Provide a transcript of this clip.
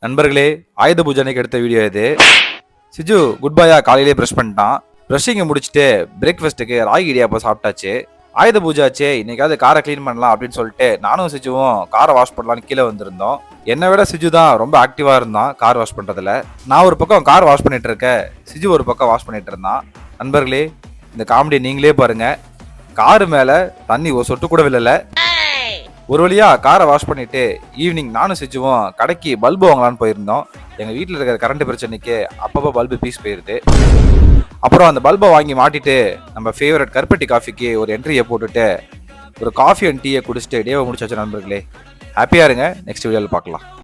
நண்பர்களே, ஆயுத பூஜை அன்னைக்கு எடுத்த வீடியோ இது. சிஜு குட் பாயா காலையிலேயே ப்ரஷ் பண்ணிட்டான். ப்ரஷிங்கை முடிச்சுட்டு பிரேக்ஃபாஸ்ட்டுக்கு ராகி இடியாப்பம் சாப்பிட்டாச்சு. ஆயுத பூஜை ஆச்சே, இன்னைக்காவது காரை க்ளீன் பண்ணலாம் அப்படின்னு சொல்லிட்டு நானும் சிஜுவும் காரை வாஷ் பண்ணலான்னு கீழே வந்திருந்தோம். என்னை விட சிஜு தான் ரொம்ப ஆக்டிவாக இருந்தான் கார் வாஷ் பண்ணுறதுல. நான் ஒரு பக்கம் கார் வாஷ் பண்ணிட்டு இருக்கேன், சிஜு ஒரு பக்கம் வாஷ் பண்ணிட்டு இருந்தான். நண்பர்களே, இந்த காமெடி நீங்களே பாருங்க. காரு மேலே தண்ணி ஒரு சொட்டு கூட விழல. ஒரு வழியா காரை வாஷ் பண்ணிட்டு ஈவினிங் நானும் சிஜுவும் கடைக்கு பல்பு வாங்கலான்னு போயிருந்தோம். எங்க வீட்டில் இருக்கிற கரண்ட் பிரச்சனைக்கு அப்பப்போ பல்பு பீஸ் போயிருது. அப்புறம் அந்த பல்பை வாங்கி மாட்டிட்டு நம்ம ஃபேவரட் கருப்பட்டி காஃபிக்கு ஒரு என்ட்ரியை போட்டுட்டு ஒரு காஃபி அண்ட் டீயை குடிச்சிட்டு டேவை முடிச்சாச்சு. நண்பர்களே, ஹாப்பியா இருங்க. நெக்ஸ்ட் வீடியோவில் பார்க்கலாம்.